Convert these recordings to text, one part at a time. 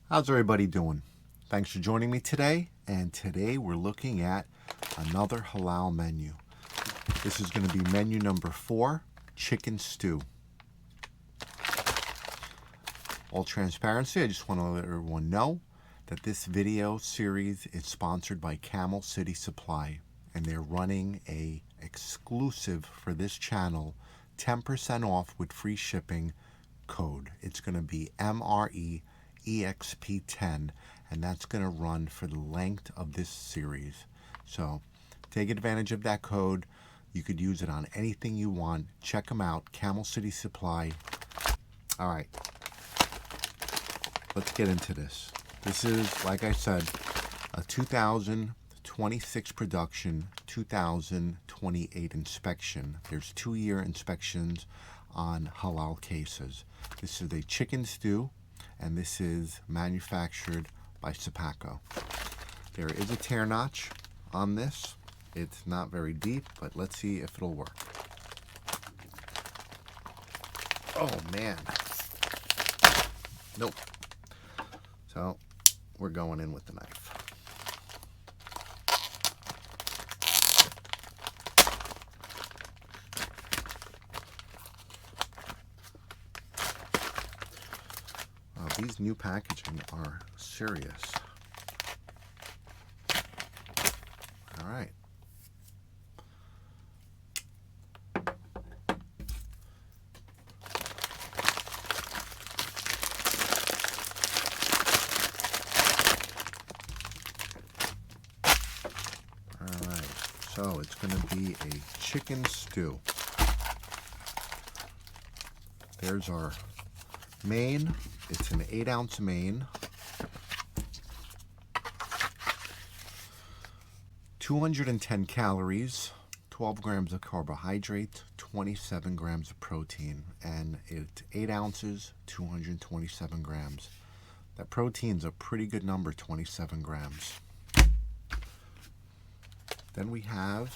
How's everybody doing? Thanks for joining me today, and today we're looking at another halal menu. This is going to be menu number 4, chicken stew. All transparency, I just want to let everyone know that this video series is sponsored by Camel City Supply, and they're running a exclusive for this channel 10% off with free shipping code. It's going to be MRE EXP10, and that's going to run for the length of this series. So take advantage of that code. You could use it on anything you want. Check them out, Camel City Supply. All right, let's get into this. This is, like I said, a 2026 production, 2028 inspection. There's 2-year inspections on halal cases. This is a chicken stew, and this is manufactured by Sapaco. There is a tear notch on this. It's not very deep, but let's see if it'll work. Oh man. Nope. So we're going in with the knife. These new packaging are serious. All right. All right. So it's going to be a chicken stew. There's our main. It's an 8-ounce main, 210 calories, 12 grams of carbohydrates, 27 grams of protein, and it's 8 ounces, 227 grams. That protein's a pretty good number, 27 grams. Then we have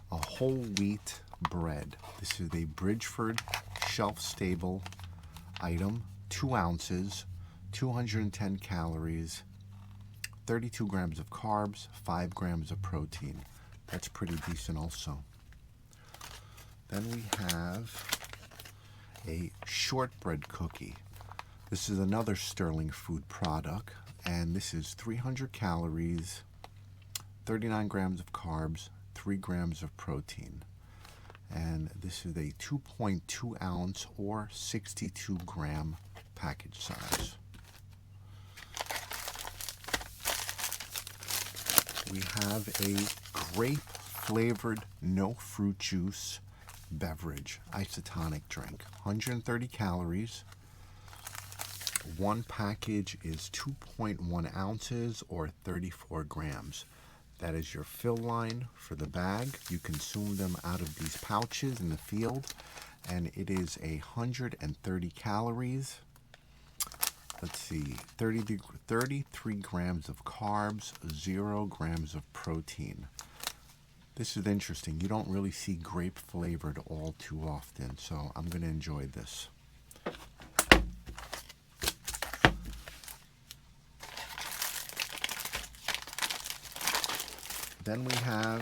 a whole wheat bread. This is a Bridgeford shelf-stable item. 2 ounces, 210 calories, 32 grams of carbs, 5 grams of protein. That's pretty decent also. Then we have a shortbread cookie. This is another Sterling Food product, and this is 300 calories, 39 grams of carbs, 3 grams of protein. And this is a 2.2 ounce or 62 gram package size. We have a grape flavored no fruit juice beverage, isotonic drink, 130 calories. One package is 2.1 ounces or 34 grams. That is your fill line for the bag. You consume them out of these pouches in the field, and it is 130 calories. Let's see, 33 grams of carbs, 0 grams of protein. This is interesting. You don't really see grape flavored all too often, so I'm going to enjoy this. Then we have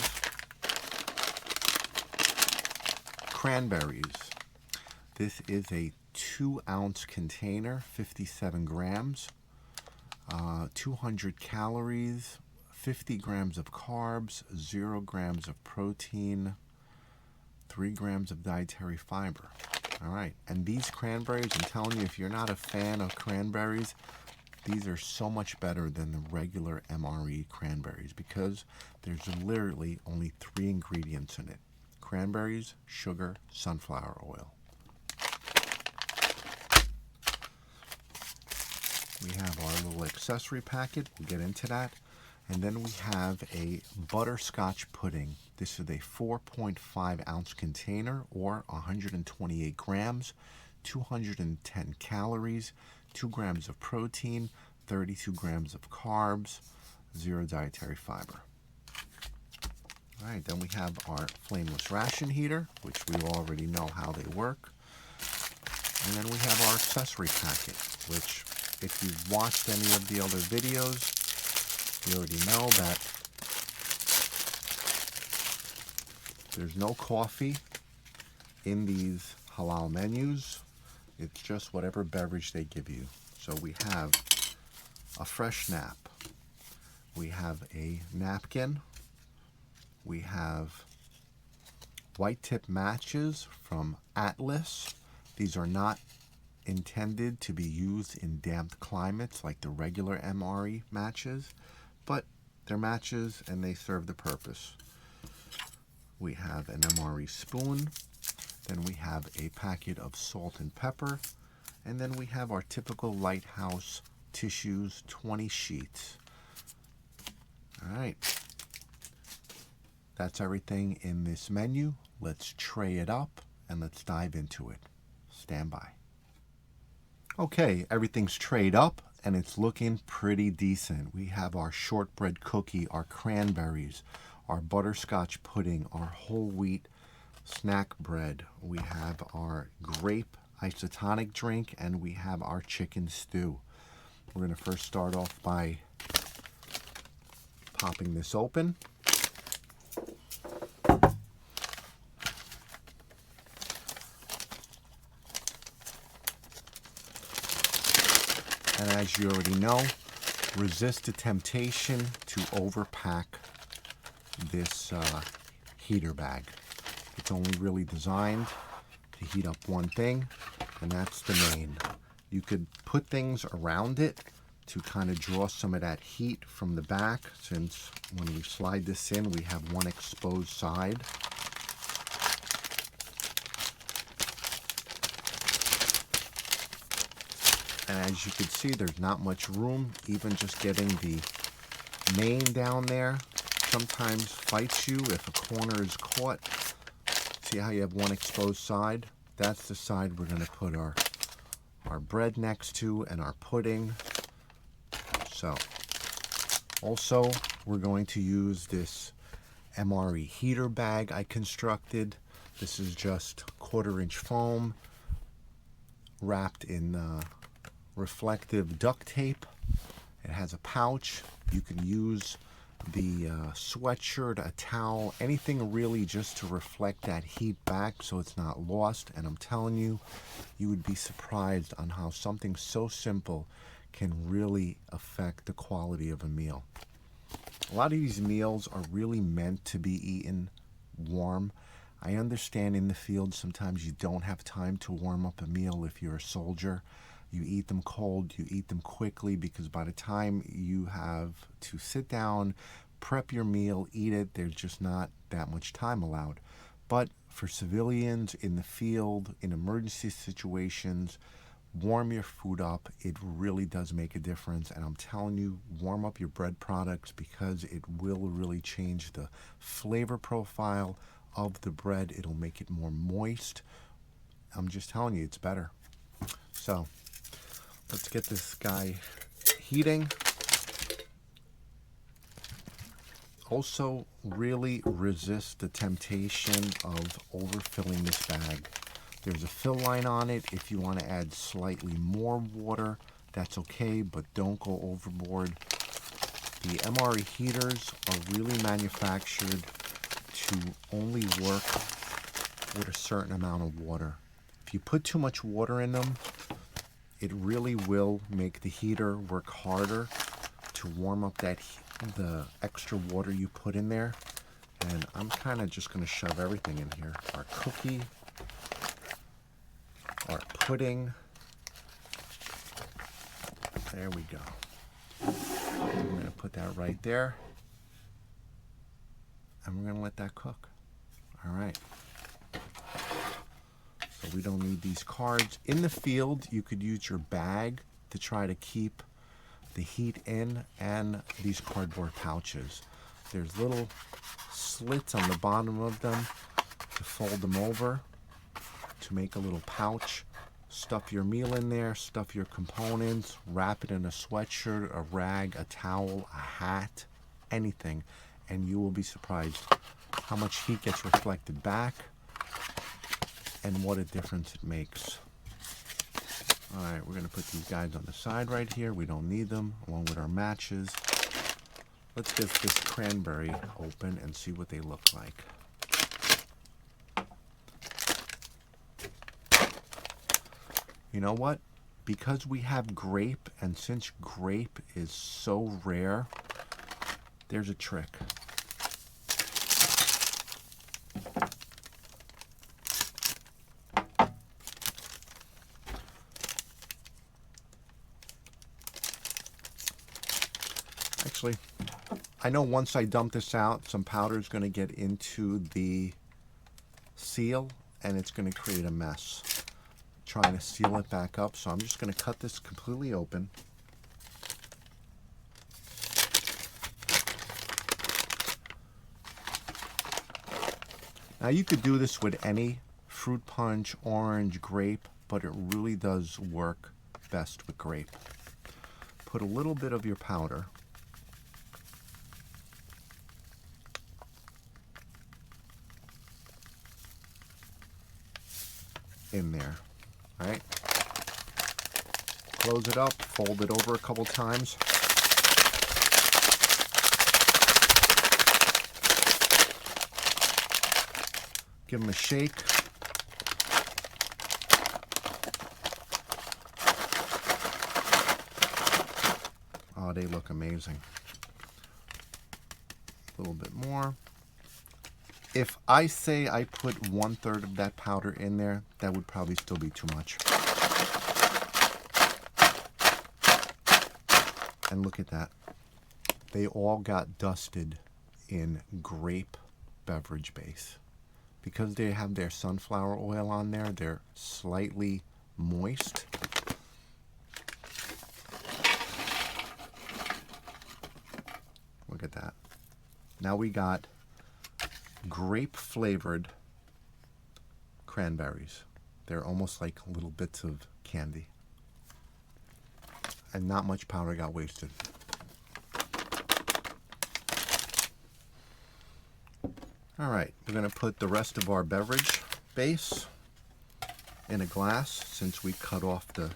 cranberries. This is a 2-ounce container, 57 grams, 200 calories, 50 grams of carbs, 0 grams of protein, 3 grams of dietary fiber. All right, and these cranberries, I'm telling you, if you're not a fan of cranberries, these are so much better than the regular MRE cranberries because there's literally only 3 ingredients in it: cranberries, sugar, sunflower oil. We have our little accessory packet. We'll get into that. And then we have a butterscotch pudding. This is a 4.5 ounce container, or 128 grams, 210 calories, 2 grams of protein, 32 grams of carbs, 0 dietary fiber. All right, then we have our flameless ration heater, which we already know how they work. And then we have our accessory packet, which, if you've watched any of the other videos, you already know that there's no coffee in these halal menus. It's just whatever beverage they give you. So we have a fresh nap. We have a napkin. We have white tip matches from Atlas. These are not intended to be used in damp climates like the regular MRE matches, but they're matches and they serve the purpose. We have an MRE spoon. Then we have a packet of salt and pepper. And then we have our typical Lighthouse tissues, 20 sheets. All right. That's everything in this menu. Let's tray it up and let's dive into it. Stand by. Okay, everything's trayed up and it's looking pretty decent. We have our shortbread cookie, our cranberries, our butterscotch pudding, our whole wheat snack bread. We have our grape isotonic drink, and we have our chicken stew. We're going to first start off by popping this open. And as you already know, resist the temptation to overpack this heater bag. It's only really designed to heat up one thing, and that's the main. You could put things around it to kind of draw some of that heat from the back, since when we slide this in, we have one exposed side. And as you can see, there's not much room. Even just getting the main down there sometimes fights you if a corner is caught. See how you have one exposed side? That's the side we're going to put our bread next to and our pudding. So, also, we're going to use this MRE heater bag I constructed. This is just 1/4-inch foam wrapped in reflective duct tape. It has a pouch. You can use the sweatshirt, a towel, anything really just to reflect that heat back so it's not lost. And I'm telling you, you would be surprised on how something so simple can really affect the quality of a meal. A lot of these meals are really meant to be eaten warm. I understand in the field sometimes you don't have time to warm up a meal if you're a soldier. You eat them cold, you eat them quickly, because by the time you have to sit down, prep your meal, eat it, there's just not that much time allowed. But for civilians in the field, in emergency situations, warm your food up. It really does make a difference. And I'm telling you, warm up your bread products, because it will really change the flavor profile of the bread. It'll make it more moist. I'm just telling you, it's better. So let's get this guy heating. Also, really resist the temptation of overfilling this bag. There's a fill line on it. If you want to add slightly more water, that's okay, but don't go overboard. The MRE heaters are really manufactured to only work with a certain amount of water. If you put too much water in them, it really will make the heater work harder to warm up the extra water you put in there. And I'm kind of just going to shove everything in here. Our cookie, our pudding. There we go. I'm going to put that right there. And we're going to let that cook. All right. So we don't need these cards. In the field, you could use your bag to try to keep the heat in, and these cardboard pouches. There's little slits on the bottom of them to fold them over to make a little pouch. Stuff your meal in there, stuff your components, wrap it in a sweatshirt, a rag, a towel, a hat, anything, and you will be surprised how much heat gets reflected back and what a difference it makes. All right, we're going to put these guys on the side right here. We don't need them, along with our matches. Let's get this cranberry open and see what they look like. You know what? Because we have grape, and since grape is so rare, there's a trick. Actually, I know once I dump this out, some powder is going to get into the seal and it's going to create a mess. Trying to seal it back up, so I'm just going to cut this completely open. Now you could do this with any fruit punch, orange, grape, but it really does work best with grape. Put a little bit of your powder in there. All right, close it up, fold it over a couple times. Give them a shake. Oh, they look amazing. A little bit more. If I say I put 1/3 of that powder in there, that would probably still be too much. And look at that. They all got dusted in grape beverage base. Because they have their sunflower oil on there, they're slightly moist. Look at that. Now we got grape flavored cranberries. They're almost like little bits of candy. And not much powder got wasted. All right, we're going to put the rest of our beverage base in a glass since we cut off the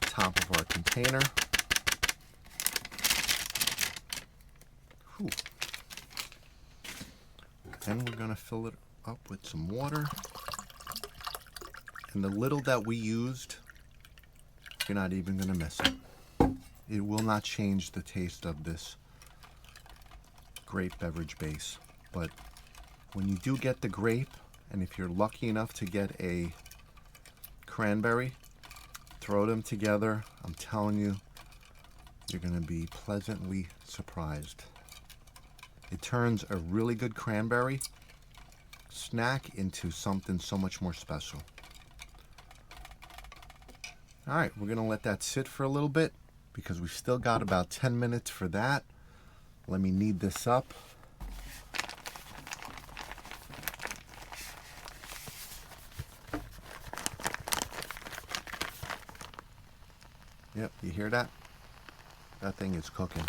top of our container. Whew. Then we're going to fill it up with some water. And the little that we used, you're not even going to miss it. It will not change the taste of this grape beverage base. But when you do get the grape, and if you're lucky enough to get a cranberry, throw them together. I'm telling you, you're going to be pleasantly surprised. It turns a really good cranberry snack into something so much more special. All right, we're going to let that sit for a little bit because we've still got about 10 minutes for that. Let me knead this up. Yep, you hear that? That thing is cooking.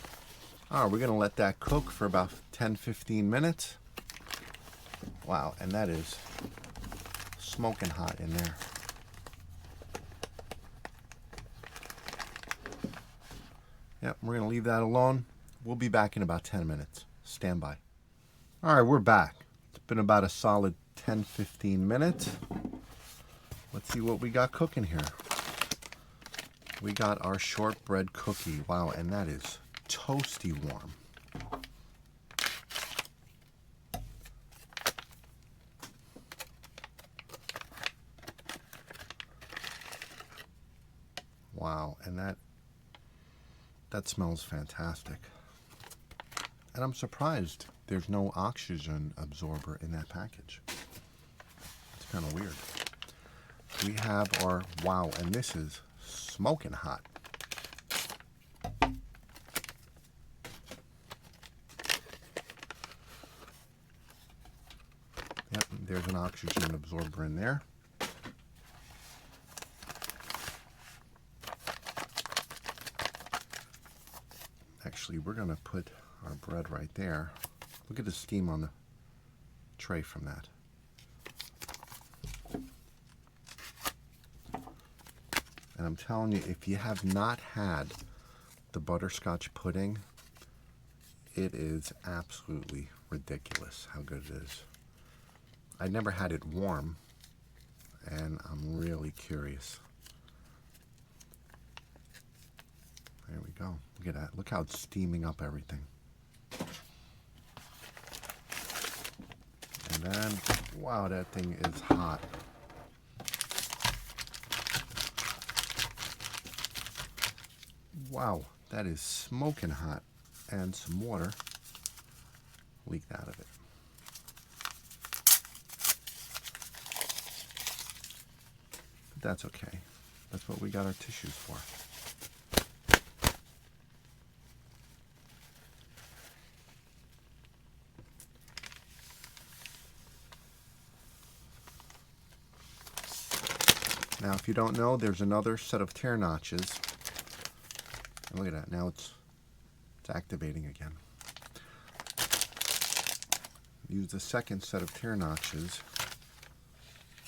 All right, we're going to let that cook for about 10-15 minutes. Wow, and that is smoking hot in there. Yep, we're going to leave that alone. We'll be back in about 10 minutes. Stand by. All right, we're back. It's been about a solid 10-15 minutes. Let's see what we got cooking here. We got our shortbread cookie. Wow, and that is toasty warm. Wow, and that smells fantastic. And I'm surprised there's no oxygen absorber in that package. It's kind of weird. We have our, wow, and this is smoking hot. Yep, there's an oxygen absorber in there. Actually, we're going to put our bread right there. Look at the steam on the tray from that. And I'm telling you, if you have not had the butterscotch pudding, it is absolutely ridiculous how good it is. I never had it warm, and I'm really curious. There we go. Look at that. Look how it's steaming up everything. And then, wow, that thing is hot. Wow, that is smoking hot. And some water leaked out of it. But that's okay. That's what we got our tissues for. Now, if you don't know, there's another set of tear notches. And look at that. Now it's activating again. Use the second set of tear notches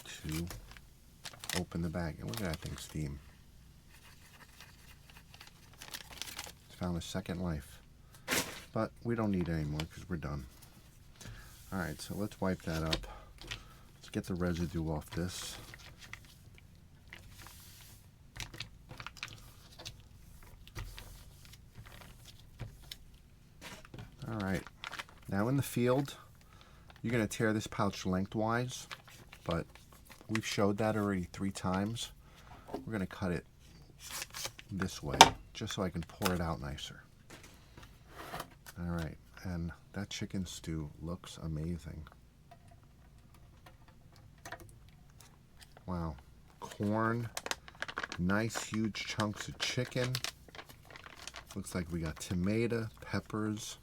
to open the bag. And look at that thing steam. It's found a second life. But we don't need it anymore because we're done. Alright, so let's wipe that up. Let's get the residue off this. Alright, now in the field, you're going to tear this pouch lengthwise, but we've showed that already 3 times. We're going to cut it this way, just so I can pour it out nicer. Alright, and that chicken stew looks amazing. Wow, corn, nice huge chunks of chicken. Looks like we got tomato, peppers.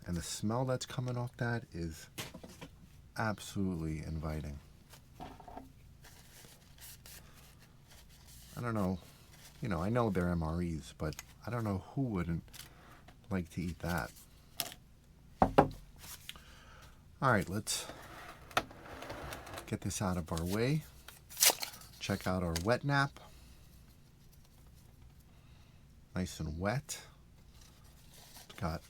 And the smell that's coming off that is absolutely inviting. I don't know, you know, I know they're MREs, but I don't know who wouldn't like to eat that. Alright, let's get this out of our way. Check out our wet nap. Nice and wet. It's got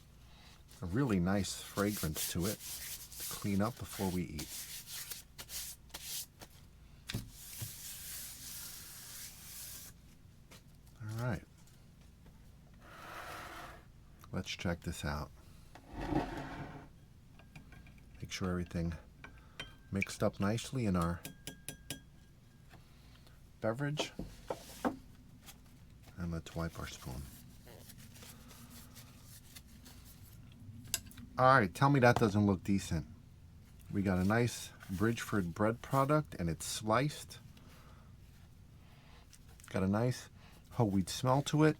a really nice fragrance to it to clean up before we eat. All right. Let's check this out. Make sure everything mixed up nicely in our beverage. And let's wipe our spoon. Alright, tell me that doesn't look decent. We got a nice Bridgeford bread product and it's sliced. Got a nice whole wheat smell to it.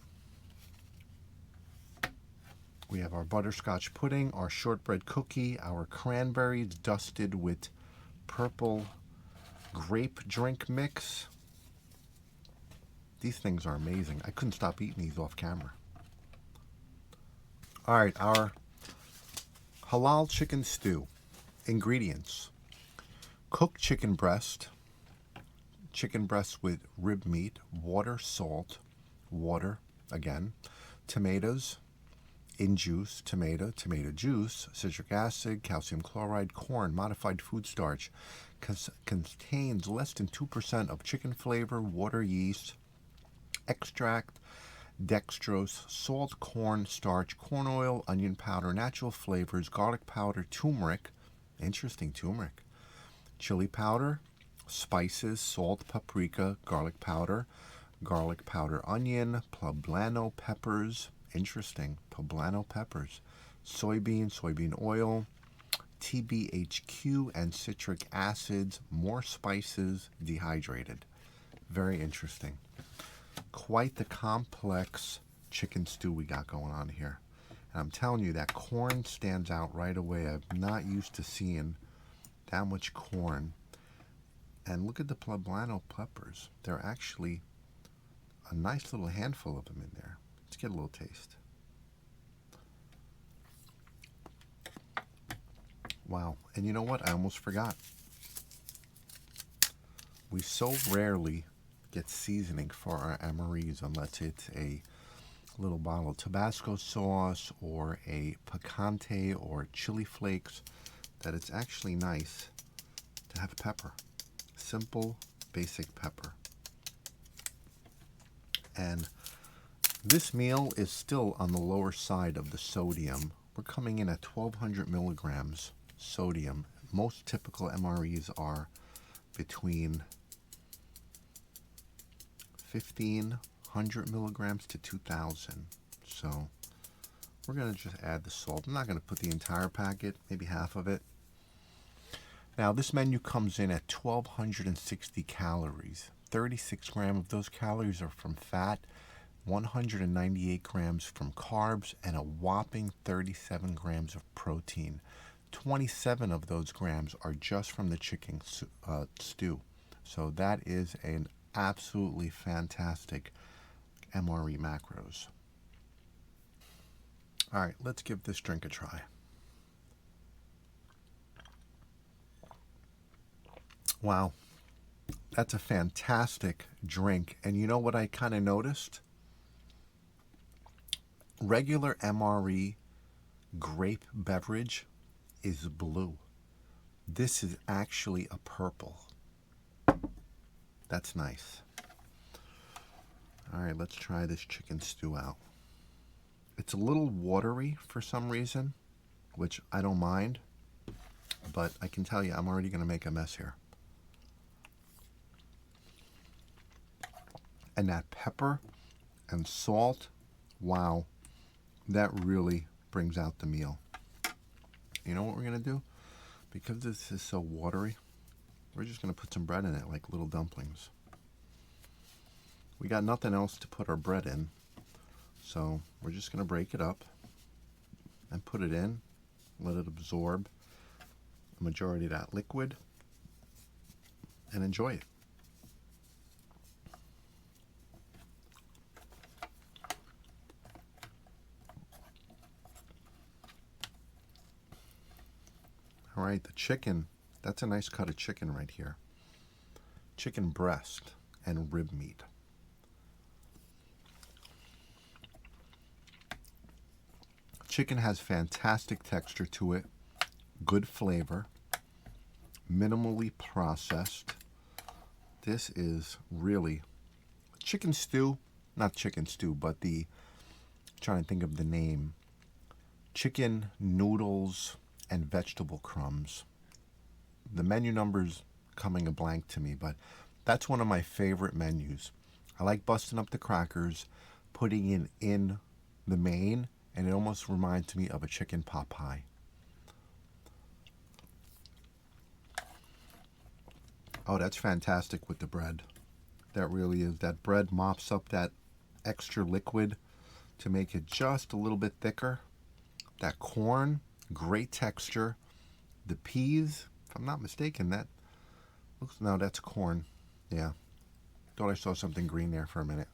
We have our butterscotch pudding, our shortbread cookie, our cranberries dusted with purple grape drink mix. These things are amazing. I couldn't stop eating these off camera. Alright, our Halal chicken stew. Ingredients: cooked chicken breast with rib meat, water, salt, water again, tomatoes in juice, tomato juice, citric acid, calcium chloride, corn, modified food starch. Contains less than 2% of chicken flavor, water, yeast, extract, dextrose, salt, corn starch, corn oil, onion powder, natural flavors, garlic powder, turmeric, interesting turmeric, chili powder, spices, salt, paprika, garlic powder, onion, poblano peppers, interesting, poblano peppers, soybean oil, TBHQ and citric acids, more spices, dehydrated. Very interesting. Quite the complex chicken stew we got going on here. And I'm telling you, that corn stands out right away. I'm not used to seeing that much corn. And look at the poblano peppers. They're actually a nice little handful of them in there. Let's get a little taste. Wow. And you know what? I almost forgot. We so rarely get seasoning for our MREs unless it's a little bottle of Tabasco sauce or a picante or chili flakes, that it's actually nice to have pepper. Simple, basic pepper. And this meal is still on the lower side of the sodium. We're coming in at 1,200 milligrams sodium. Most typical MREs are between 1,500 milligrams to 2,000. So we're going to just add the salt. I'm not going to put the entire packet, maybe half of it. Now this menu comes in at 1,260 calories. 36 grams of those calories are from fat, 198 grams from carbs, and a whopping 37 grams of protein. 27 of those grams are just from the chicken stew. So that is an absolutely fantastic MRE macros. All right, let's give this drink a try. Wow, that's a fantastic drink. And you know what I kind of noticed? Regular MRE grape beverage is blue. This is actually a purple. That's nice. All right, let's try this chicken stew out. It's a little watery for some reason, which I don't mind, but I can tell you I'm already going to make a mess here. And that pepper and salt, wow, that really brings out the meal. You know what we're going to do? Because this is so watery, we're just going to put some bread in it like little dumplings. We got nothing else to put our bread in, so we're just going to break it up and put it in, let it absorb the majority of that liquid, and enjoy it. All right, the chicken, that's a nice cut of chicken right here. Chicken breast and rib meat. Chicken has fantastic texture to it, good flavor, minimally processed. This is really chicken stew, not chicken stew, but I'm trying to think of the name, chicken noodles and vegetable crumbs. The menu number's coming a blank to me, but that's one of my favorite menus. I like busting up the crackers, putting it in the main, and it almost reminds me of a chicken pot pie. Oh, that's fantastic with the bread. That really is. That bread mops up that extra liquid to make it just a little bit thicker. That corn, great texture. The peas, if I'm not mistaken, that looks, no, that's corn. Yeah. Thought I saw something green there for a minute.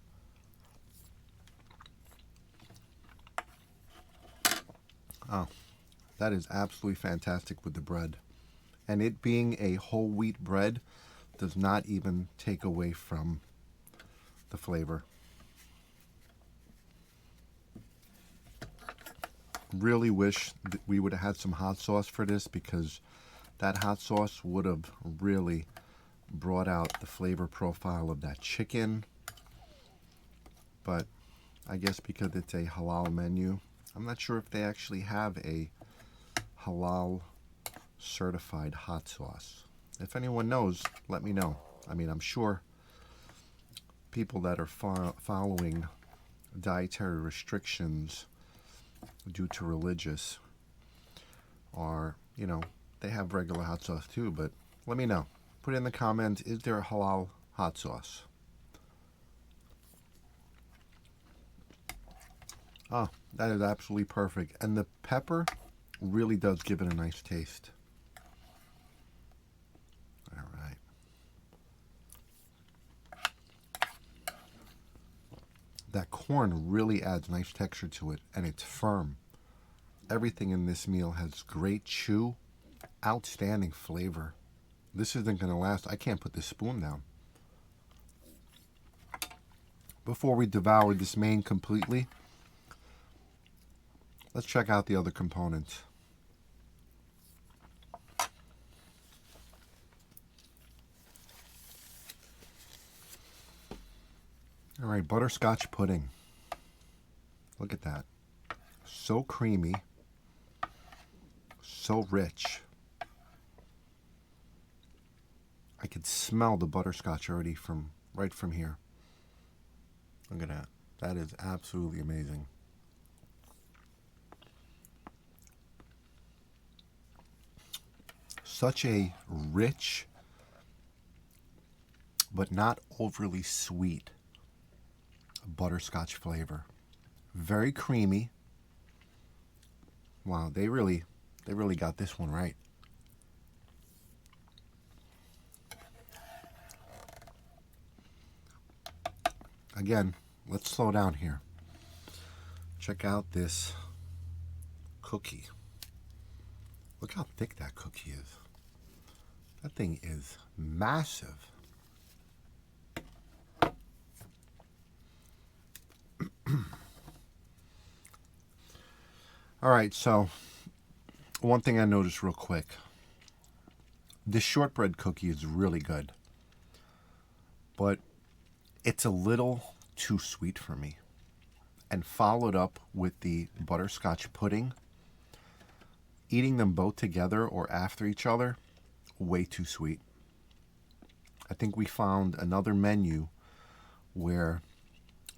Oh, that is absolutely fantastic with the bread. And it being a whole wheat bread does not even take away from the flavor. Really wish that we would have had some hot sauce for this, because that hot sauce would have really brought out the flavor profile of that chicken. But I guess because it's a halal menu, I'm not sure if they actually have a halal certified hot sauce. If anyone knows, let me know. I mean, I'm sure people that are following dietary restrictions due to religious are, you know, they have regular hot sauce too, but let me know. Put in the comments, is there a halal hot sauce? Oh, that is absolutely perfect. And the pepper really does give it a nice taste. All right. That corn really adds nice texture to it, and it's firm. Everything in this meal has great chew, outstanding flavor. This isn't going to last. I can't put this spoon down. Before we devour this main completely, let's check out the other components. All right, butterscotch pudding. Look at that. So creamy, so rich. I could smell the butterscotch already right from here. Look at that. That is absolutely amazing. Such a rich, but not overly sweet butterscotch flavor. Very creamy. Wow, they really got this one right. Again, let's slow down here. Check out this cookie. Look how thick that cookie is. That thing is massive. All right, so one thing I noticed real quick. This shortbread cookie is really good, but it's a little too sweet for me. And followed up with the butterscotch pudding, eating them both together or after each other, way too sweet. I think we found another menu where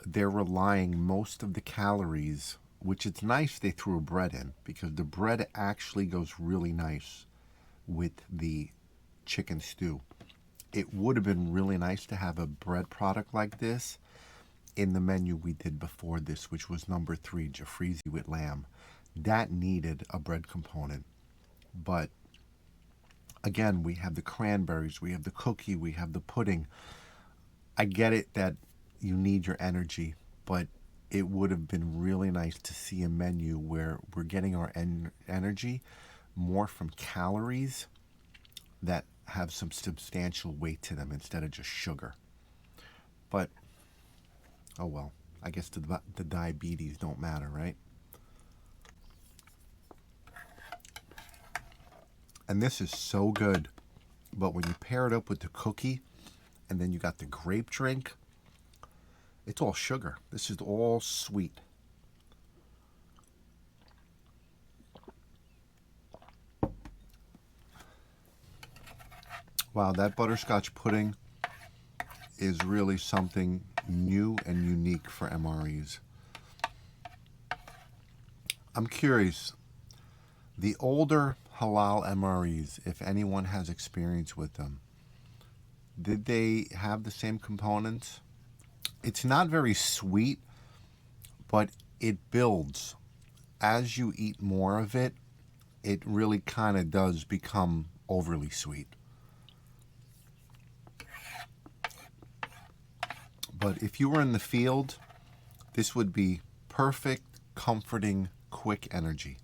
they're relying most of the calories, which it's nice they threw a bread in, because the bread actually goes really nice with the chicken stew. It would have been really nice to have a bread product like this in the menu we did before this, which was number 3, Jafrizi with lamb. That needed a bread component. But again, we have the cranberries, we have the cookie, we have the pudding. I get it that you need your energy, but it would have been really nice to see a menu where we're getting our energy more from calories that have some substantial weight to them instead of just sugar. But, oh well, I guess the diabetes don't matter, right? And this is so good. But when you pair it up with the cookie, and then you got the grape drink, it's all sugar. This is all sweet. Wow, that butterscotch pudding is really something new and unique for MREs. I'm curious, the older halal MREs, if anyone has experience with them, did they have the same components? It's not very sweet, but it builds. As you eat more of it, it really kind of does become overly sweet. But if you were in the field, this would be perfect, comforting, quick energy.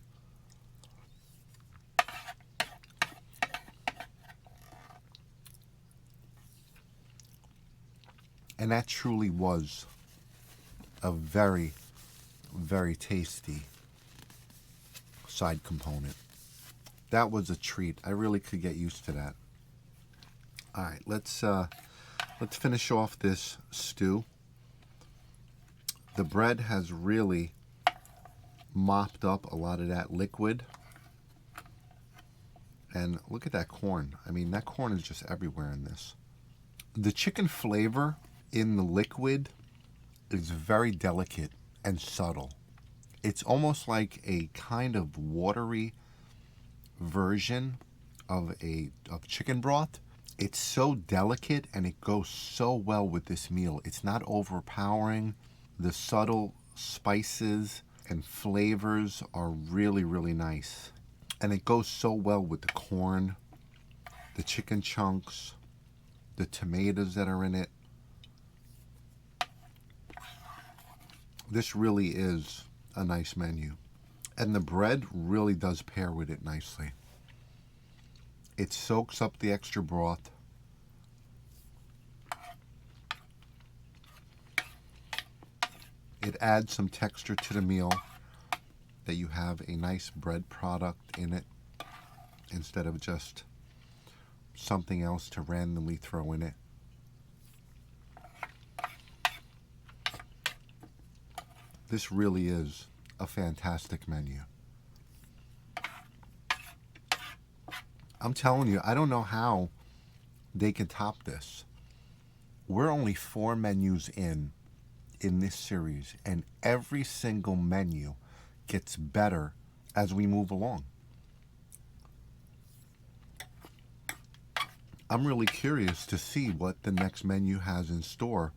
And that truly was a very, very tasty side component. That was a treat. I really could get used to that. All right, let's finish off this stew. The bread has really mopped up a lot of that liquid. And look at that corn. I mean, that corn is just everywhere in this. The chicken flavor in the liquid is very delicate and subtle. It's almost like a kind of watery version of chicken broth. It's so delicate and it goes so well with this meal. It's not overpowering. The subtle spices and flavors are really, really nice. And it goes so well with the corn, the chicken chunks, the tomatoes that are in it. This really is a nice menu. And the bread really does pair with it nicely. It soaks up the extra broth. It adds some texture to the meal, that you have a nice bread product in it instead of just something else to randomly throw in it. This really is a fantastic menu. I'm telling you, I don't know how they can top this. We're only 4 menus in this series, and every single menu gets better as we move along. I'm really curious to see what the next menu has in store,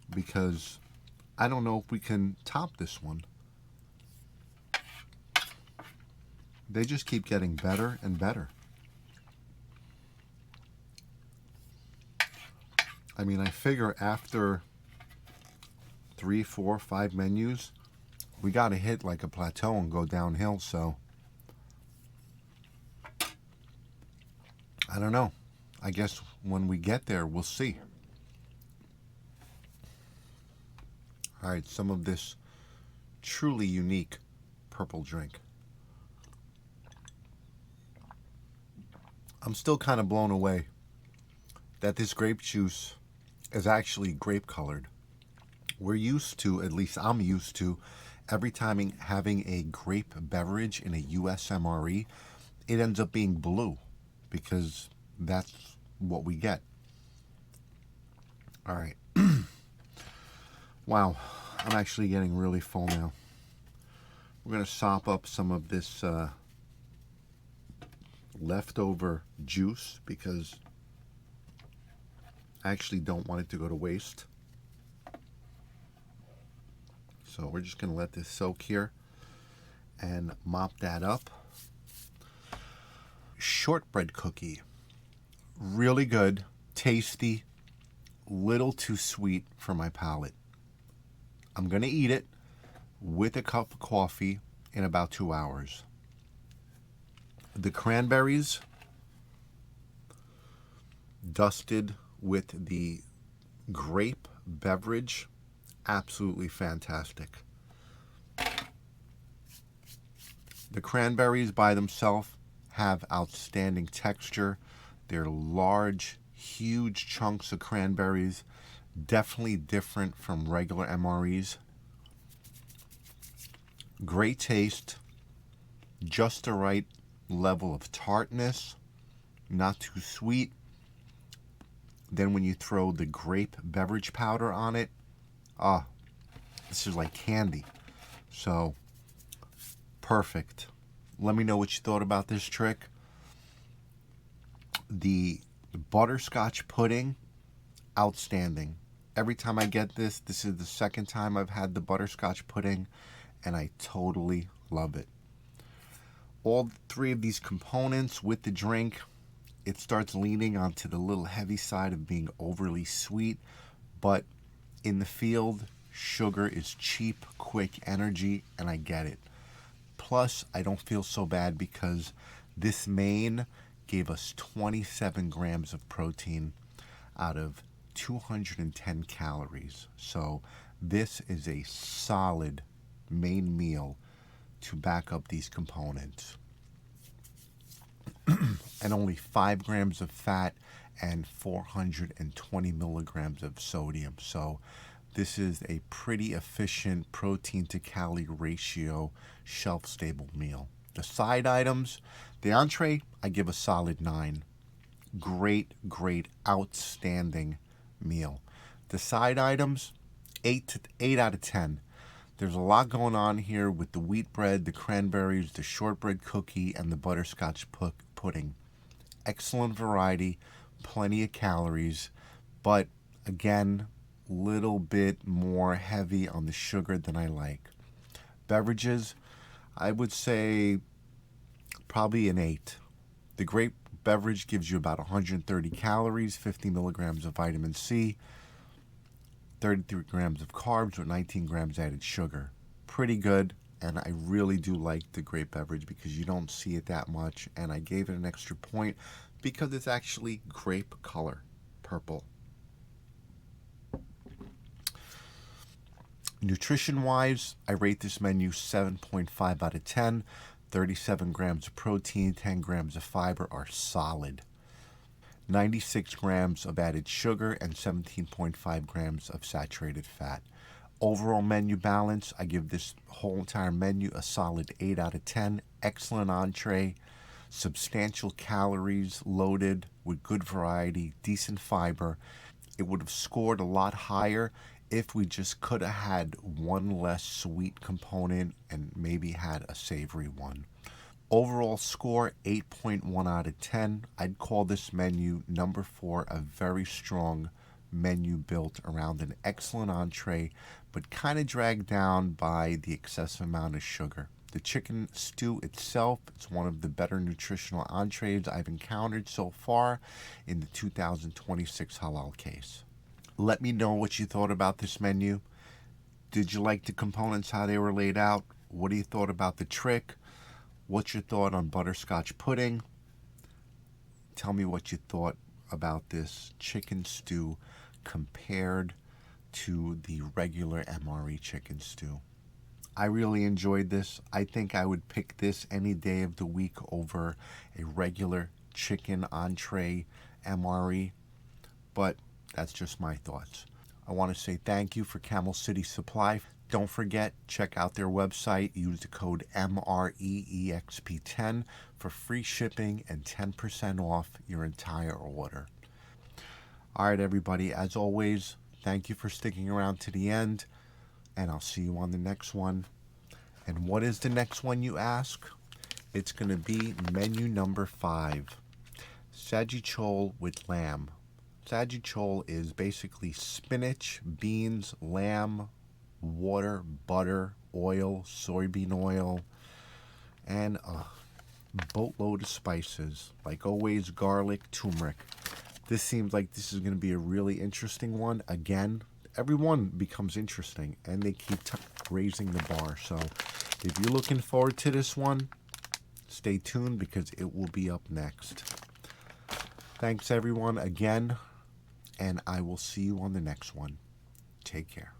because I don't know if we can top this one. They just keep getting better and better. I mean, I figure after 3, 4, 5 menus, we got to hit like a plateau and go downhill. So I don't know. I guess when we get there, we'll see. All right, some of this truly unique purple drink. I'm still kind of blown away that this grape juice is actually grape colored. We're used to, at least I'm used to, every time having a grape beverage in a US MRE, it ends up being blue because that's what we get. All right. Wow, I'm actually getting really full now. We're going to sop up some of this leftover juice because I actually don't want it to go to waste. So we're just going to let this soak here and mop that up. Shortbread cookie. Really good, tasty, little too sweet for my palate. I'm going to eat it with a cup of coffee in about 2 hours. The cranberries dusted with the grape beverage, absolutely fantastic. The cranberries by themselves have outstanding texture. They're large, huge chunks of cranberries, definitely different from regular MREs. Great taste, just the right level of tartness, not too sweet. Then when you throw the grape beverage powder on it, this is like candy. So, perfect. Let me know what you thought about this trick. The butterscotch pudding, outstanding. Every time I get this is the second time I've had the butterscotch pudding, and I totally love it. All 3 of these components with the drink, it starts leaning onto the little heavy side of being overly sweet, but in the field, sugar is cheap, quick energy, and I get it. Plus, I don't feel so bad because this main gave us 27 grams of protein out of 210 calories. So this is a solid main meal to back up these components. And only 5 grams of fat and 420 milligrams of sodium. So this is a pretty efficient protein to calorie ratio, shelf-stable meal. The side items, the entree, I give a solid 9. Great, outstanding meal. The side items, 8 out of 10. There's a lot going on here with the wheat bread, the cranberries, the shortbread cookie, and the butterscotch pudding. Excellent variety, plenty of calories, but again, little bit more heavy on the sugar than I like. Beverages, I would say probably an 8. The grape beverage gives you about 130 calories, 50 milligrams of vitamin C, 33 grams of carbs with 19 grams added sugar. Pretty good, and I really do like the grape beverage because you don't see it that much, and I gave it an extra point because it's actually grape color, purple. Nutrition-wise, I rate this menu 7.5 out of 10. 37 grams of protein, 10 grams of fiber are solid. 96 grams of added sugar and 17.5 grams of saturated fat. Overall menu balance, I give this whole entire menu a solid 8 out of 10. Excellent entree, substantial calories loaded with good variety, decent fiber. It would have scored a lot higher if we just could have had one less sweet component and maybe had a savory one. Overall score, 8.1 out of 10. I'd call this menu number 4, a very strong menu built around an excellent entree, but kind of dragged down by the excessive amount of sugar. The chicken stew itself, it's one of the better nutritional entrees I've encountered so far in the 2026 Halal case. Let me know what you thought about this menu. Did you like the components, how they were laid out? What do you thought about the trick? What's your thought on butterscotch pudding? Tell me what you thought about this chicken stew compared to the regular MRE chicken stew. I really enjoyed this. I think I would pick this any day of the week over a regular chicken entree MRE, but that's just my thoughts. I want to say thank you for Camel City Supply. Don't forget, check out their website. Use the code MREEXP10 for free shipping and 10% off your entire order. All right, everybody. As always, thank you for sticking around to the end, and I'll see you on the next one. And what is the next one, you ask? It's going to be menu number 5, Sajichol with lamb. Sajichol is basically spinach, beans, lamb, water, butter, oil, soybean oil, and a boatload of spices. Like always, garlic, turmeric. This seems like this is going to be a really interesting one. Again, everyone becomes interesting, and they keep raising the bar. So if you're looking forward to this one, stay tuned because it will be up next. Thanks, everyone, again, and I will see you on the next one. Take care.